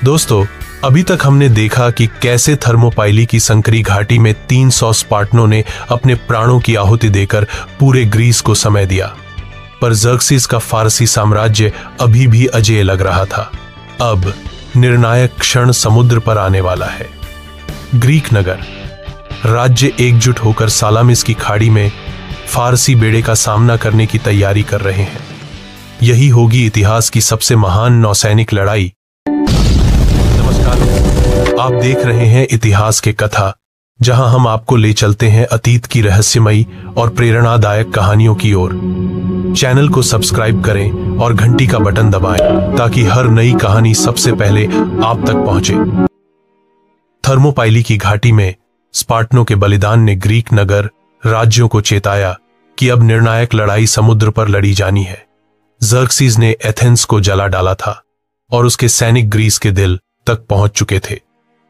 दोस्तों, अभी तक हमने देखा कि कैसे थर्मोपाइली की संकरी घाटी में 300 स्पार्टनों ने अपने प्राणों की आहुति देकर पूरे ग्रीस को समय दिया, पर ज़र्क्सिस का फारसी साम्राज्य अभी भी अजेय लग रहा था। अब निर्णायक क्षण समुद्र पर आने वाला है। ग्रीक नगर राज्य एकजुट होकर सालामिस की खाड़ी में फारसी बेड़े का सामना करने की तैयारी कर रहे हैं। यही होगी इतिहास की सबसे महान नौसैनिक लड़ाई। आप देख रहे हैं इतिहास के कथा, जहां हम आपको ले चलते हैं अतीत की रहस्यमयी और प्रेरणादायक कहानियों की ओर। चैनल को सब्सक्राइब करें और घंटी का बटन दबाएं ताकि हर नई कहानी सबसे पहले आप तक पहुंचे। थर्मोपाइली की घाटी में स्पार्टनों के बलिदान ने ग्रीक नगर राज्यों को चेताया कि अब निर्णायक लड़ाई समुद्र पर लड़ी जानी है। ज़र्क्सिस ने एथेंस को जला डाला था और उसके सैनिक ग्रीस के दिल तक पहुंच चुके थे।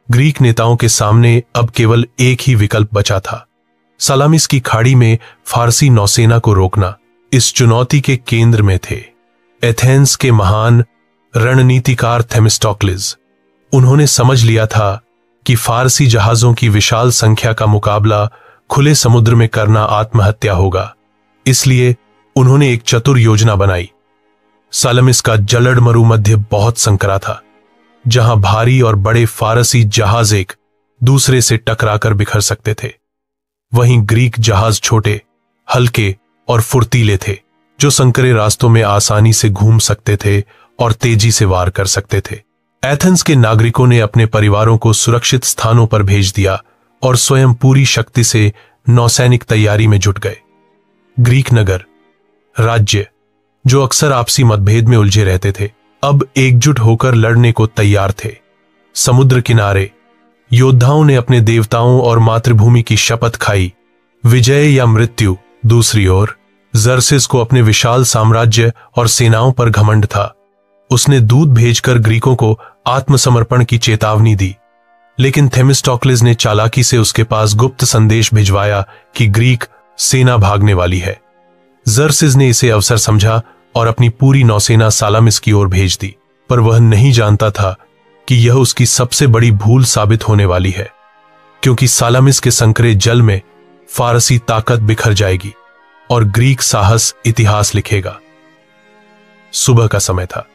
ग्रीक नेताओं के सामने अब केवल एक ही विकल्प बचा था, सालामिस की खाड़ी में फारसी नौसेना को रोकना। इस चुनौती के केंद्र में थे एथेंस के महान रणनीतिकार थेमिस्टोक्लिस। उन्होंने समझ लिया था कि फारसी जहाजों की विशाल संख्या का मुकाबला खुले समुद्र में करना आत्महत्या होगा। इसलिए उन्होंने एक चतुर योजना बनाई। सालामिस का जलड़ मरुमध्य बहुत संकरा था, जहां भारी और बड़े फारसी जहाज एक दूसरे से टकराकर बिखर सकते थे। वहीं ग्रीक जहाज छोटे, हल्के और फुर्तीले थे, जो संकरे रास्तों में आसानी से घूम सकते थे और तेजी से वार कर सकते थे। एथेंस के नागरिकों ने अपने परिवारों को सुरक्षित स्थानों पर भेज दिया और स्वयं पूरी शक्ति से नौसैनिक तैयारी में जुट गए। ग्रीक नगर राज्य, जो अक्सर आपसी मतभेद में उलझे रहते थे, अब एकजुट होकर लड़ने को तैयार थे। समुद्र किनारे योद्धाओं ने अपने देवताओं और मातृभूमि की शपथ खाई, विजय या मृत्यु। दूसरी ओर ज़र्क्सिस को अपने विशाल साम्राज्य और सेनाओं पर घमंड था। उसने दूत भेजकर ग्रीकों को आत्मसमर्पण की चेतावनी दी, लेकिन थेमिस्टोक्लिस ने चालाकी से उसके पास गुप्त संदेश भिजवाया कि ग्रीक सेना भागने वाली है। ज़र्क्सिस ने इसे अवसर समझा और अपनी पूरी नौसेना सालामिस की ओर भेज दी, पर वह नहीं जानता था कि यह उसकी सबसे बड़ी भूल साबित होने वाली है, क्योंकि सालामिस के संकरे जल में फारसी ताकत बिखर जाएगी और ग्रीक साहस इतिहास लिखेगा। सुबह का समय था।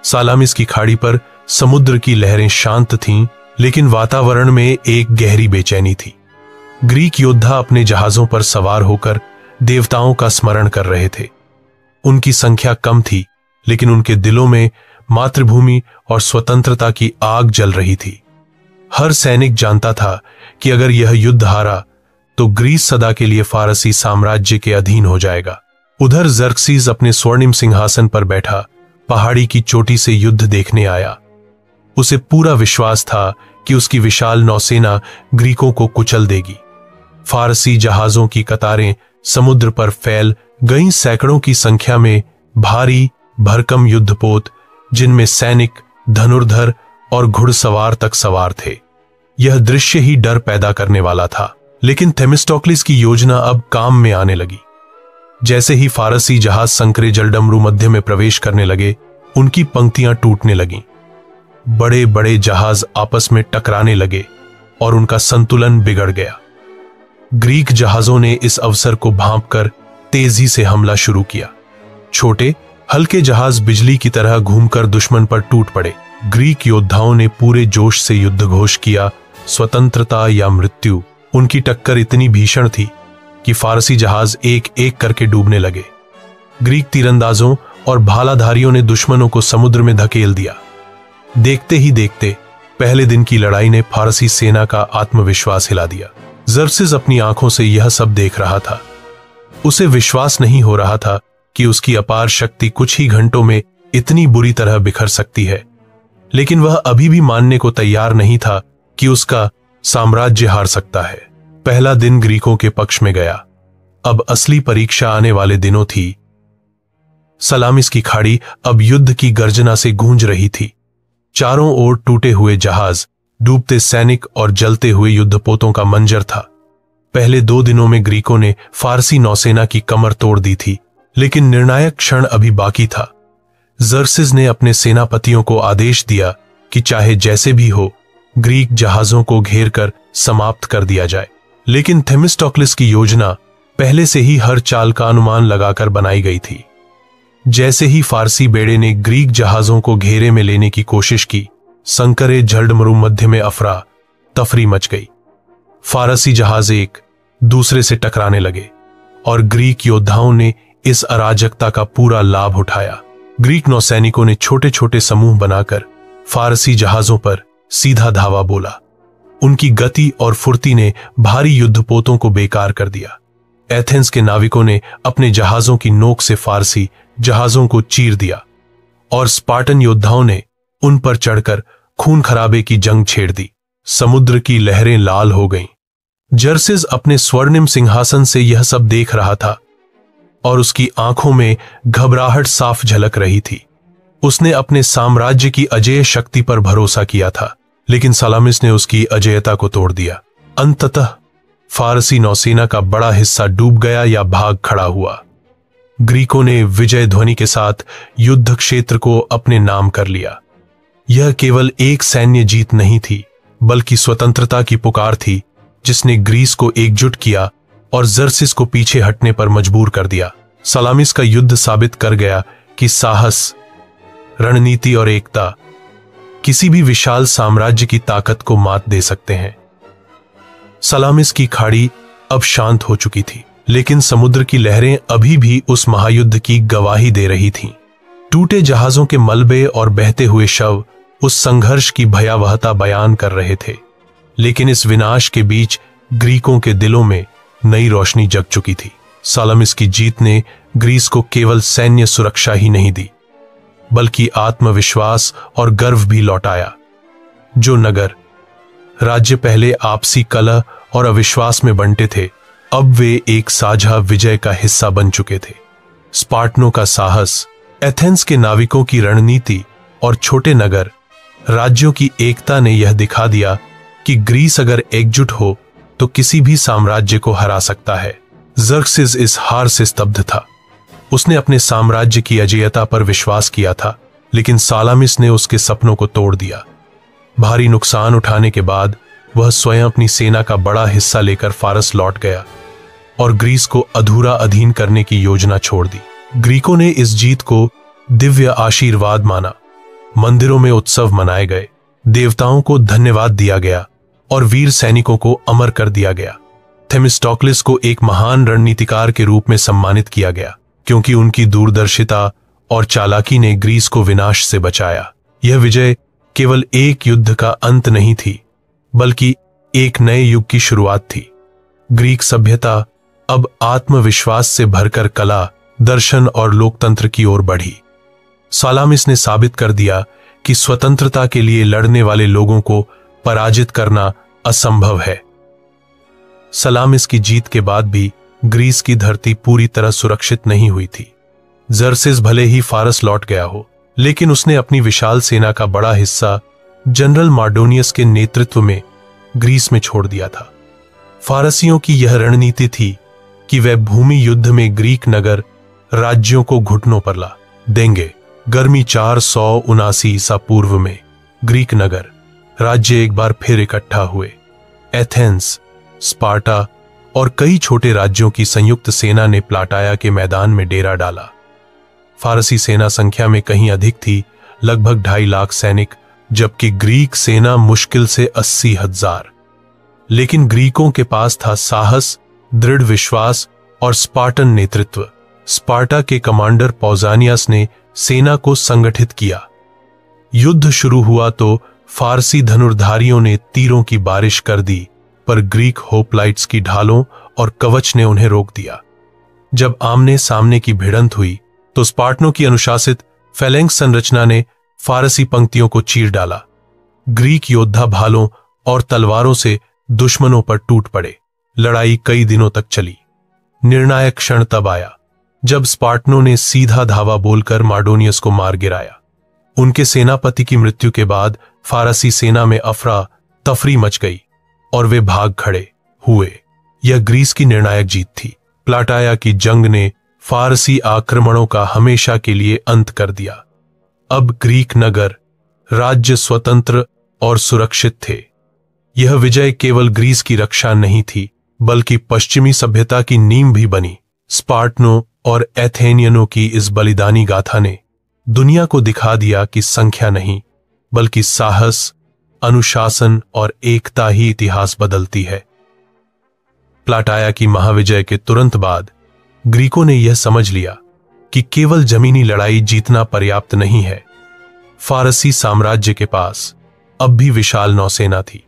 सालामिस की खाड़ी पर समुद्र की लहरें शांत थीं, लेकिन वातावरण में एक गहरी बेचैनी थी। ग्रीक योद्धा अपने जहाजों पर सवार होकर देवताओं का स्मरण कर रहे थे। उनकी संख्या कम थी, लेकिन उनके दिलों में मातृभूमि और स्वतंत्रता की आग जल रही थी। हर सैनिक जानता था कि अगर यह युद्ध हारा तो ग्रीस सदा के लिए फारसी साम्राज्य के अधीन हो जाएगा। उधर ज़र्क्सिस अपने स्वर्णिम सिंहासन पर बैठा पहाड़ी की चोटी से युद्ध देखने आया। उसे पूरा विश्वास था कि उसकी विशाल नौसेना ग्रीकों को कुचल देगी। फारसी जहाजों की कतारें समुद्र पर फैल गई, सैकड़ों की संख्या में भारी भरकम युद्धपोत, जिनमें सैनिक, धनुर्धर और घुड़सवार तक सवार थे। यह दृश्य ही डर पैदा करने वाला था, लेकिन थेमिस्टोक्लिस की योजना अब काम में आने लगी। जैसे ही फारसी जहाज संकरे जलडमरू मध्य में प्रवेश करने लगे, उनकी पंक्तियां टूटने लगीं। बड़े बड़े जहाज आपस में टकराने लगे और उनका संतुलन बिगड़ गया। ग्रीक जहाजों ने इस अवसर को भांपकर तेजी से हमला शुरू किया। छोटे हल्के जहाज बिजली की तरह घूमकर दुश्मन पर टूट पड़े। ग्रीक योद्धाओं ने पूरे जोश से युद्ध घोष किया, स्वतंत्रता या मृत्यु। उनकी टक्कर इतनी भीषण थी कि फारसी जहाज एक एक करके डूबने लगे। ग्रीक तीरंदाजों और भालाधारियों ने दुश्मनों को समुद्र में धकेल दिया। देखते ही देखते पहले दिन की लड़ाई ने फारसी सेना का आत्मविश्वास हिला दिया। ज़र्क्सिस अपनी आंखों से यह सब देख रहा था। उसे विश्वास नहीं हो रहा था कि उसकी अपार शक्ति कुछ ही घंटों में इतनी बुरी तरह बिखर सकती है, लेकिन वह अभी भी मानने को तैयार नहीं था कि उसका साम्राज्य हार सकता है। पहला दिन ग्रीकों के पक्ष में गया। अब असली परीक्षा आने वाले दिनों थी। सालामिस की खाड़ी अब युद्ध की गर्जना से गूंज रही थी। चारों ओर टूटे हुए जहाज, डूबते सैनिक और जलते हुए युद्धपोतों का मंजर था। पहले 2 दिनों में ग्रीकों ने फारसी नौसेना की कमर तोड़ दी थी, लेकिन निर्णायक क्षण अभी बाकी था। ज़र्क्सिस ने अपने सेनापतियों को आदेश दिया कि चाहे जैसे भी हो ग्रीक जहाजों को घेर कर समाप्त कर दिया जाए। लेकिन थेमिस्टोक्लिस की योजना पहले से ही हर चाल का अनुमान लगाकर बनाई गई थी। जैसे ही फारसी बेड़े ने ग्रीक जहाजों को घेरे में लेने की कोशिश की, संकरे झल्डमरू मध्य में अफरा तफरी मच गई। फारसी जहाज एक दूसरे से टकराने लगे और ग्रीक योद्धाओं ने इस अराजकता का पूरा लाभ उठाया। ग्रीक नौसैनिकों ने छोटे छोटे समूह बनाकर फारसी जहाजों पर सीधा धावा बोला। उनकी गति और फुर्ती ने भारी युद्धपोतों को बेकार कर दिया। एथेंस के नाविकों ने अपने जहाजों की नोक से फारसी जहाजों को चीर दिया और स्पार्टन योद्धाओं ने उन पर चढ़कर खून खराबे की जंग छेड़ दी। समुद्र की लहरें लाल हो गईं। जर्सिस अपने स्वर्णिम सिंहासन से यह सब देख रहा था और उसकी आंखों में घबराहट साफ झलक रही थी। उसने अपने साम्राज्य की अजेय शक्ति पर भरोसा किया था, लेकिन सलामिस ने उसकी अजेयता को तोड़ दिया। अंततः फारसी नौसेना का बड़ा हिस्सा डूब गया या भाग खड़ा हुआ। ग्रीकों ने विजय ध्वनि के साथ युद्ध क्षेत्र को अपने नाम कर लिया। यह केवल एक सैन्य जीत नहीं थी, बल्कि स्वतंत्रता की पुकार थी, जिसने ग्रीस को एकजुट किया और जर्सिस को पीछे हटने पर मजबूर कर दिया। सलामिस का युद्ध साबित कर गया कि साहस, रणनीति और एकता किसी भी विशाल साम्राज्य की ताकत को मात दे सकते हैं। सलामिस की खाड़ी अब शांत हो चुकी थी, लेकिन समुद्र की लहरें अभी भी उस महायुद्ध की गवाही दे रही थीं। टूटे जहाजों के मलबे और बहते हुए शव उस संघर्ष की भयावहता बयान कर रहे थे। लेकिन इस विनाश के बीच ग्रीकों के दिलों में नई रोशनी जग चुकी थी। सलामिस की जीत ने ग्रीस को केवल सैन्य सुरक्षा ही नहीं दी, बल्कि आत्मविश्वास और गर्व भी लौटाया। जो नगर राज्य पहले आपसी कलह और अविश्वास में बंटे थे, अब वे एक साझा विजय का हिस्सा बन चुके थे। स्पार्टनों का साहस, एथेंस के नाविकों की रणनीति और छोटे नगर राज्यों की एकता ने यह दिखा दिया कि ग्रीस अगर एकजुट हो तो किसी भी साम्राज्य को हरा सकता है। जर्सिस इस हार से स्तब्ध था। उसने अपने साम्राज्य की अजेयता पर विश्वास किया था, लेकिन सलामिस ने उसके सपनों को तोड़ दिया। भारी नुकसान उठाने के बाद वह स्वयं अपनी सेना का बड़ा हिस्सा लेकर फारस लौट गया और ग्रीस को अधूरा अधीन करने की योजना छोड़ दी। ग्रीकों ने इस जीत को दिव्य आशीर्वाद माना। मंदिरों में उत्सव मनाए गए, देवताओं को धन्यवाद दिया गया और वीर सैनिकों को अमर कर दिया गया। थेमिस्टोक्लिस को एक महान रणनीतिकार के रूप में सम्मानित किया गया, क्योंकि उनकी दूरदर्शिता और चालाकी ने ग्रीस को विनाश से बचाया। यह विजय केवल एक युद्ध का अंत नहीं थी, बल्कि एक नए युग की शुरुआत थी। ग्रीक सभ्यता अब आत्मविश्वास से भरकर कला, दर्शन और लोकतंत्र की ओर बढ़ी। सलामिस ने साबित कर दिया कि स्वतंत्रता के लिए लड़ने वाले लोगों को पराजित करना असंभव है। सलामिस की जीत के बाद भी ग्रीस की धरती पूरी तरह सुरक्षित नहीं हुई थी। जर्सिस भले ही फारस लौट गया हो, लेकिन उसने अपनी विशाल सेना का बड़ा हिस्सा जनरल मार्डोनियस के नेतृत्व में ग्रीस में छोड़ दिया था। फारसियों की यह रणनीति थी कि वह भूमि युद्ध में ग्रीक नगर राज्यों को घुटनों पर ला देंगे। गर्मी 479 ईसा पूर्व में ग्रीक नगर राज्य एक बार फिर इकट्ठा हुए। एथेंस, स्पार्टा और कई छोटे राज्यों की संयुक्त सेना ने प्लाटाया के मैदान में डेरा डाला। फारसी सेना संख्या में कहीं अधिक थी, लगभग 2.5 लाख सैनिक, जबकि ग्रीक सेना मुश्किल से 80,000। लेकिन ग्रीकों के पास था साहस, दृढ़ विश्वास और स्पार्टन नेतृत्व। स्पार्टा के कमांडर पौजानियस ने सेना को संगठित किया। युद्ध शुरू हुआ तो फारसी धनुर्धारियों ने तीरों की बारिश कर दी, पर ग्रीक होप्लाइट्स की ढालों और कवच ने उन्हें रोक दिया। जब आमने सामने की भिड़ंत हुई तो स्पार्टनों की अनुशासित फैलेंक्स संरचना ने फारसी पंक्तियों को चीर डाला। ग्रीक योद्धा भालों और तलवारों से दुश्मनों पर टूट पड़े। लड़ाई कई दिनों तक चली। निर्णायक क्षण तब आया जब स्पार्टनों ने सीधा धावा बोलकर मार्डोनियस को मार गिराया। उनके सेनापति की मृत्यु के बाद फारसी सेना में अफरा तफरी मच गई और वे भाग खड़े हुए। यह ग्रीस की निर्णायक जीत थी। प्लाटाया की जंग ने फारसी आक्रमणों का हमेशा के लिए अंत कर दिया। अब ग्रीक नगर राज्य स्वतंत्र और सुरक्षित थे। यह विजय केवल ग्रीस की रक्षा नहीं थी, बल्कि पश्चिमी सभ्यता की नींव भी बनी। स्पार्टनों और एथेनियनों की इस बलिदानी गाथा ने दुनिया को दिखा दिया कि संख्या नहीं, बल्कि साहस, अनुशासन और एकता ही इतिहास बदलती है। प्लाटाया की महाविजय के तुरंत बाद ग्रीकों ने यह समझ लिया कि केवल जमीनी लड़ाई जीतना पर्याप्त नहीं है। फारसी साम्राज्य के पास अब भी विशाल नौसेना थी,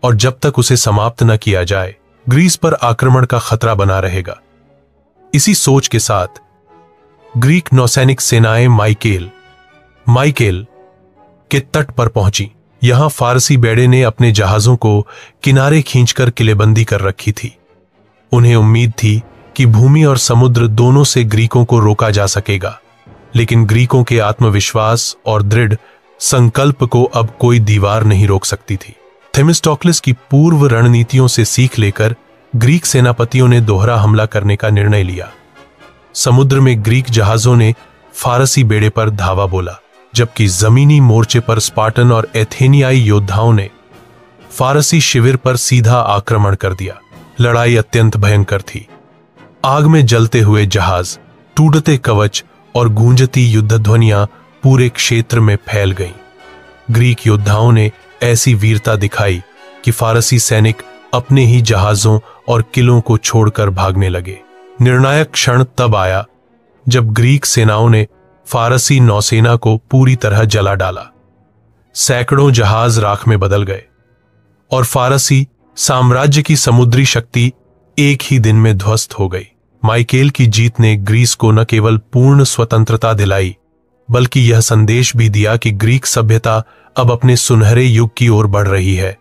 और जब तक उसे समाप्त न किया जाए, ग्रीस पर आक्रमण का खतरा बना रहेगा। इसी सोच के साथ ग्रीक नौसैनिक सेनाएं माइकेल के तट पर पहुंची। यहां फारसी बेड़े ने अपने जहाजों को किनारे खींचकर किलेबंदी कर रखी थी। उन्हें उम्मीद थी कि भूमि और समुद्र दोनों से ग्रीकों को रोका जा सकेगा, लेकिन ग्रीकों के आत्मविश्वास और दृढ़ संकल्प को अब कोई दीवार नहीं रोक सकती थी। थेमिस्टोक्लिस की पूर्व रणनीतियों से सीख लेकर ग्रीक सेनापतियों ने दोहरा हमला करने का निर्णय लिया। समुद्र में ग्रीक जहाजों ने फारसी बेड़े पर धावा बोला, जबकि जमीनी मोर्चे पर स्पार्टन और एथेनियाई योद्धाओं ने फारसी शिविर पर सीधा आक्रमण कर दिया। लड़ाई अत्यंत भयंकर थी। आग में जलते हुए जहाज, टूटते कवच और गूंजती युद्ध ध्वनियां पूरे क्षेत्र में फैल गईं। ग्रीक योद्धाओं ने ऐसी वीरता दिखाई कि फारसी सैनिक अपने ही जहाजों और किलों को छोड़कर भागने लगे। निर्णायक क्षण तब आया जब ग्रीक सेनाओं ने फारसी नौसेना को पूरी तरह जला डाला। सैकड़ों जहाज राख में बदल गए और फारसी साम्राज्य की समुद्री शक्ति एक ही दिन में ध्वस्त हो गई। माइकेल की जीत ने ग्रीस को न केवल पूर्ण स्वतंत्रता दिलाई, बल्कि यह संदेश भी दिया कि ग्रीक सभ्यता अब अपने सुनहरे युग की ओर बढ़ रही है।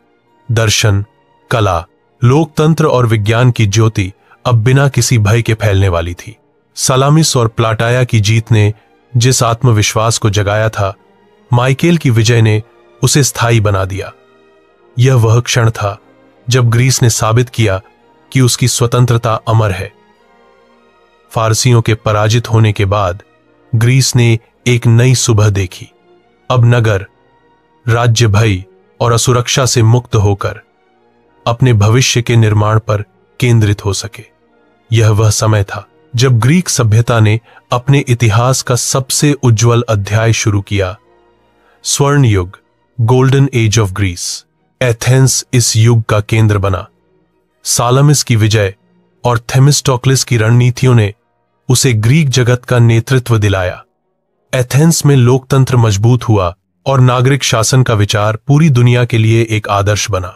दर्शन, कला, लोकतंत्र और विज्ञान की ज्योति अब बिना किसी भय के फैलने वाली थी। सलामिस और प्लाटाया की जीत ने जिस आत्मविश्वास को जगाया था, माइकेल की विजय ने उसे स्थायी बना दिया। यह वह क्षण था जब ग्रीस ने साबित किया कि उसकी स्वतंत्रता अमर है। फारसियों के पराजित होने के बाद ग्रीस ने एक नई सुबह देखी। अब नगर, राज्य भय और असुरक्षा से मुक्त होकर अपने भविष्य के निर्माण पर केंद्रित हो सके। यह वह समय था जब ग्रीक सभ्यता ने अपने इतिहास का सबसे उज्जवल अध्याय शुरू किया। स्वर्ण युग, golden age of Greece. Athens इस युग का केंद्र बना। सालामिस की विजय और थेमिस्टोक्लिस की रणनीतियों ने उसे ग्रीक जगत का नेतृत्व दिलाया। एथेंस में लोकतंत्र मजबूत हुआ और नागरिक शासन का विचार पूरी दुनिया के लिए एक आदर्श बना।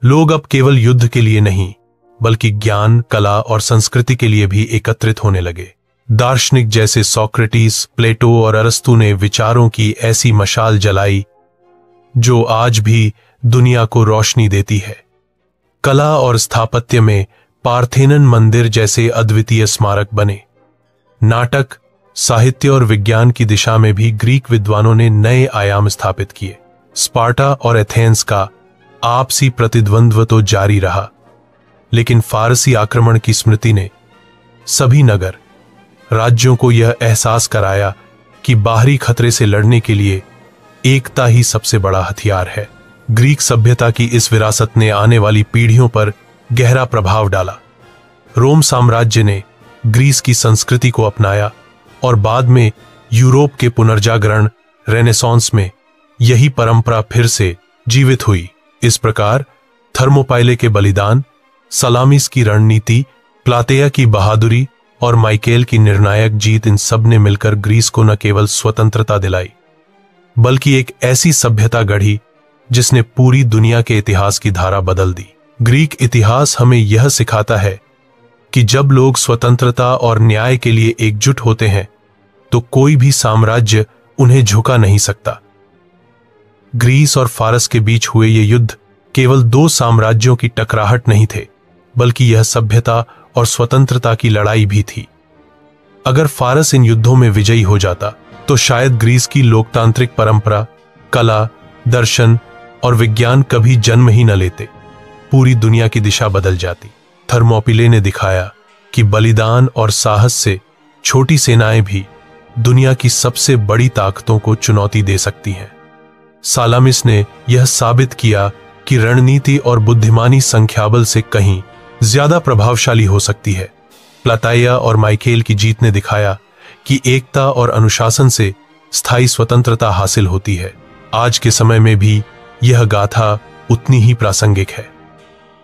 लोग अब केवल युद्ध के लिए नहीं, बल्कि ज्ञान, कला और संस्कृति के लिए भी एकत्रित होने लगे। दार्शनिक जैसे सोक्रेटिस, प्लेटो और अरस्तु ने विचारों की ऐसी मशाल जलाई जो आज भी दुनिया को रोशनी देती है। कला और स्थापत्य में पार्थेनन मंदिर जैसे अद्वितीय स्मारक बने। नाटक, साहित्य और विज्ञान की दिशा में भी ग्रीक विद्वानों ने नए आयाम स्थापित किए। स्पार्टा और एथेंस का आपसी प्रतिद्वंद्व तो जारी रहा, लेकिन फारसी आक्रमण की स्मृति ने सभी नगर, राज्यों को यह एहसास कराया कि बाहरी खतरे से लड़ने के लिए एकता ही सबसे बड़ा हथियार है। ग्रीक सभ्यता की इस विरासत ने आने वाली पीढ़ियों पर गहरा प्रभाव डाला। रोम साम्राज्य ने ग्रीस की संस्कृति को अपनाया और बाद में यूरोप के पुनर्जागरण रेनेसांस में यही परंपरा फिर से जीवित हुई। इस प्रकार थर्मोपाइले के बलिदान, सलामिस की रणनीति, प्लातेया की बहादुरी और माइकेल की निर्णायक जीत, इन सब ने मिलकर ग्रीस को न केवल स्वतंत्रता दिलाई, बल्कि एक ऐसी सभ्यता गढ़ी जिसने पूरी दुनिया के इतिहास की धारा बदल दी। ग्रीक इतिहास हमें यह सिखाता है कि जब लोग स्वतंत्रता और न्याय के लिए एकजुट होते हैं तो कोई भी साम्राज्य उन्हें झुका नहीं सकता। ग्रीस और फारस के बीच हुए ये युद्ध केवल दो साम्राज्यों की टकराहट नहीं थे, बल्कि यह सभ्यता और स्वतंत्रता की लड़ाई भी थी। अगर फारस इन युद्धों में विजयी हो जाता तो शायद ग्रीस की लोकतांत्रिक परंपरा, कला, दर्शन और विज्ञान कभी जन्म ही न लेते। पूरी दुनिया की दिशा बदल जाती। थर्मोपिले ने दिखाया कि बलिदान और साहस से छोटी सेनाएं भी दुनिया की सबसे बड़ी ताकतों को चुनौती दे सकती हैं। सालामिस ने यह साबित किया कि रणनीति और बुद्धिमानी संख्याबल से कहीं ज्यादा प्रभावशाली हो सकती है। प्लाताइया और माइकेल की जीत ने दिखाया कि एकता और अनुशासन से स्थायी स्वतंत्रता हासिल होती है। आज के समय में भी यह गाथा उतनी ही प्रासंगिक है।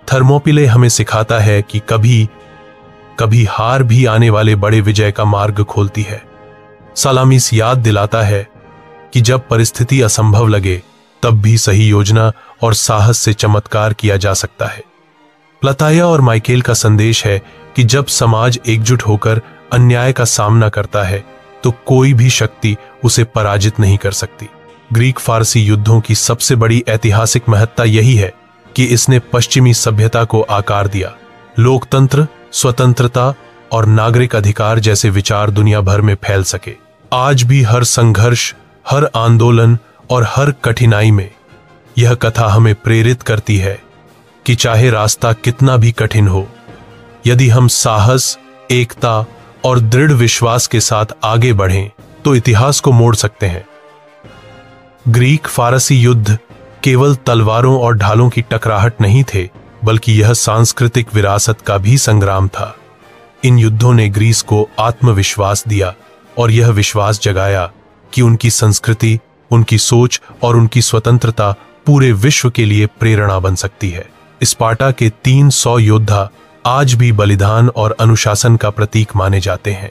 थर्मोपिले हमें सिखाता है कि कभी कभी हार भी आने वाले बड़े विजय का मार्ग खोलती है। सालामिस याद दिलाता है कि जब परिस्थिति असंभव लगे तब भी सही योजना और साहस से चमत्कार किया जा सकता है। प्लाताइया और माइकेल का संदेश है कि जब समाज एकजुट होकर अन्याय का सामना करता है तो कोई भी शक्ति उसे पराजित नहीं कर सकती। ग्रीक फारसी युद्धों की सबसे बड़ी ऐतिहासिक महत्ता यही है कि इसने पश्चिमी सभ्यता को आकार दिया। लोकतंत्र, स्वतंत्रता और नागरिक अधिकार जैसे विचार दुनिया भर में फैल सके। आज भी हर संघर्ष, हर आंदोलन और हर कठिनाई में यह कथा हमें प्रेरित करती है कि चाहे रास्ता कितना भी कठिन हो, यदि हम साहस, एकता और दृढ़ विश्वास के साथ आगे बढ़ें तो इतिहास को मोड़ सकते हैं। ग्रीक फारसी युद्ध केवल तलवारों और ढालों की टकराहट नहीं थे, बल्कि यह सांस्कृतिक विरासत का भी संग्राम था। इन युद्धों ने ग्रीस को आत्मविश्वास दिया और यह विश्वास जगाया कि उनकी संस्कृति, उनकी सोच और उनकी स्वतंत्रता पूरे विश्व के लिए प्रेरणा बन सकती है। स्पार्टा के 300 योद्धा आज भी बलिदान और अनुशासन का प्रतीक माने जाते हैं।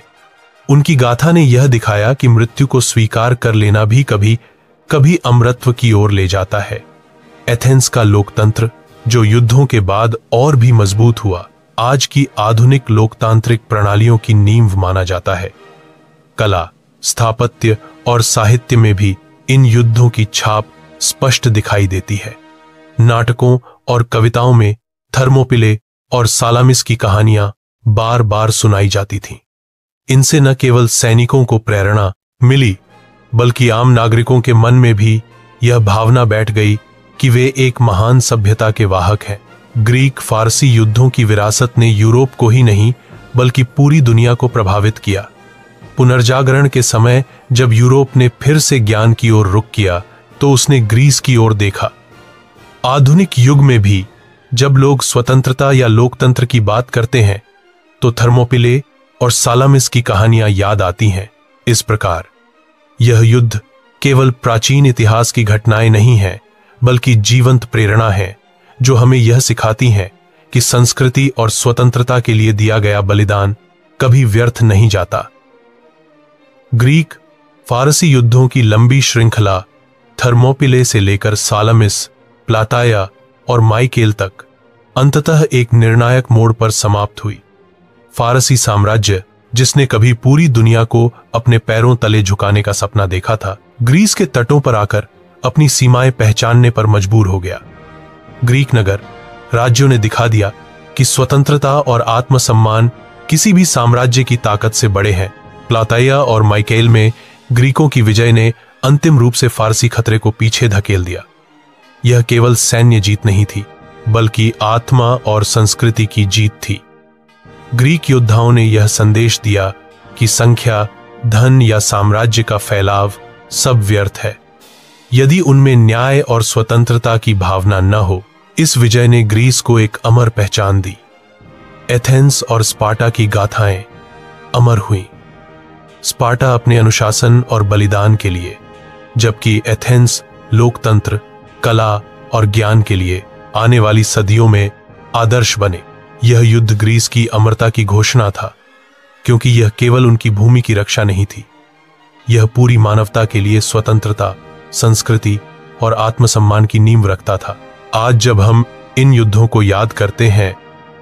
उनकी गाथा ने यह दिखाया कि मृत्यु को स्वीकार कर लेना भी कभी कभी अमरत्व की ओर ले जाता है। एथेंस का लोकतंत्र, जो युद्धों के बाद और भी मजबूत हुआ, आज की आधुनिक लोकतांत्रिक प्रणालियों की नींव माना जाता है। कला, स्थापत्य और साहित्य में भी इन युद्धों की छाप स्पष्ट दिखाई देती है। नाटकों और कविताओं में थर्मोपिले और सालामिस की कहानियां बार बार सुनाई जाती थीं। इनसे न केवल सैनिकों को प्रेरणा मिली, बल्कि आम नागरिकों के मन में भी यह भावना बैठ गई कि वे एक महान सभ्यता के वाहक हैं। ग्रीक फारसी युद्धों की विरासत ने यूरोप को ही नहीं बल्कि पूरी दुनिया को प्रभावित किया। पुनर्जागरण के समय जब यूरोप ने फिर से ज्ञान की ओर रुख किया तो उसने ग्रीस की ओर देखा। आधुनिक युग में भी जब लोग स्वतंत्रता या लोकतंत्र की बात करते हैं तो थर्मोपिले और सालामिस की कहानियां याद आती हैं। इस प्रकार यह युद्ध केवल प्राचीन इतिहास की घटनाएं नहीं हैं, बल्कि जीवंत प्रेरणा है जो हमें यह सिखाती है कि संस्कृति और स्वतंत्रता के लिए दिया गया बलिदान कभी व्यर्थ नहीं जाता। ग्रीक फारसी युद्धों की लंबी श्रृंखला थर्मोपिले से लेकर सालामिस, प्लाताइया और माइकेल तक अंततः एक निर्णायक मोड़ पर समाप्त हुई। फारसी साम्राज्य, जिसने कभी पूरी दुनिया को अपने पैरों तले झुकाने का सपना देखा था, ग्रीस के तटों पर आकर अपनी सीमाएं पहचानने पर मजबूर हो गया। ग्रीक नगर राज्यों ने दिखा दिया कि स्वतंत्रता और आत्मसम्मान किसी भी साम्राज्य की ताकत से बड़े हैं। प्लाताइया और माइकेल में ग्रीकों की विजय ने अंतिम रूप से फारसी खतरे को पीछे धकेल दिया। यह केवल सैन्य जीत नहीं थी, बल्कि आत्मा और संस्कृति की जीत थी। ग्रीक योद्धाओं ने यह संदेश दिया कि संख्या, धन या साम्राज्य का फैलाव सब व्यर्थ है यदि उनमें न्याय और स्वतंत्रता की भावना न हो। इस विजय ने ग्रीस को एक अमर पहचान दी। एथेंस और स्पार्टा की गाथाएं अमर हुईं। स्पार्टा अपने अनुशासन और बलिदान के लिए, जबकि एथेंस लोकतंत्र, कला और ज्ञान के लिए आने वाली सदियों में आदर्श बने। यह युद्ध ग्रीस की अमरता की घोषणा था, क्योंकि यह केवल उनकी भूमि की रक्षा नहीं थी, यह पूरी मानवता के लिए स्वतंत्रता, संस्कृति और आत्मसम्मान की नींव रखता था। आज जब हम इन युद्धों को याद करते हैं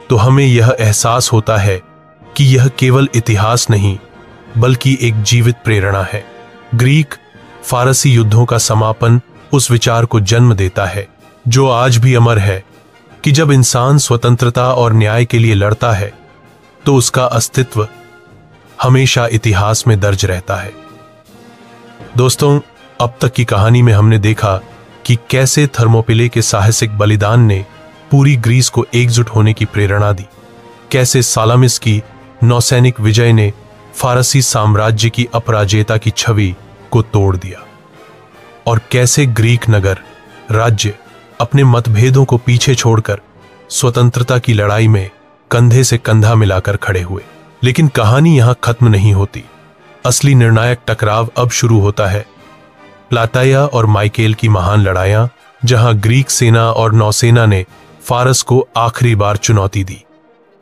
तो हमें यह एहसास होता है कि यह केवल इतिहास नहीं, बल्कि एक जीवित प्रेरणा है। ग्रीक फारसी युद्धों का समापन उस विचार को जन्म देता है जो आज भी अमर है कि जब इंसान स्वतंत्रता और न्याय के लिए लड़ता है तो उसका अस्तित्व हमेशा इतिहास में दर्ज रहता है। दोस्तों, अब तक की कहानी में हमने देखा कि कैसे थर्मोपिले के साहसिक बलिदान ने पूरी ग्रीस को एकजुट होने की प्रेरणा दी, कैसे सालामिस की नौसैनिक विजय ने फारसी साम्राज्य की अपराजेयता की छवि को तोड़ दिया, और कैसे ग्रीक नगर राज्य अपने मतभेदों को पीछे छोड़कर स्वतंत्रता की लड़ाई में कंधे से कंधा मिलाकर खड़े हुए। लेकिन कहानी यहां खत्म नहीं होती। असली निर्णायक टकराव अब शुरू होता है। प्लाटाया और माइकेल की महान लड़ाइयां, जहां ग्रीक सेना और नौसेना ने फारस को आखिरी बार चुनौती दी।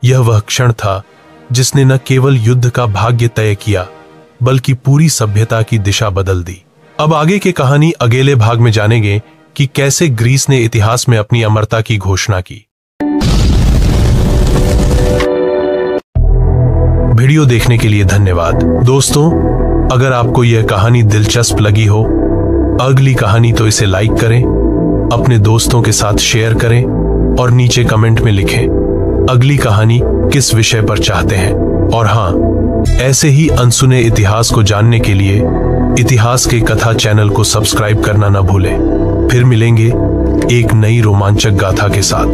यह वह क्षण था जिसने न केवल युद्ध का भाग्य तय किया, बल्कि पूरी सभ्यता की दिशा बदल दी। अब आगे की कहानी अगले भाग में जानेंगे कि कैसे ग्रीस ने इतिहास में अपनी अमरता की घोषणा की। वीडियो देखने के लिए धन्यवाद। दोस्तों, अगर आपको यह कहानी दिलचस्प लगी हो, अगली कहानी तो इसे लाइक करें, अपने दोस्तों के साथ शेयर करें और नीचे कमेंट में लिखें अगली कहानी किस विषय पर चाहते हैं। और हाँ, ऐसे ही अनसुने इतिहास को जानने के लिए इतिहास के कथा चैनल को सब्सक्राइब करना न भूलें। फिर मिलेंगे एक नई रोमांचक गाथा के साथ।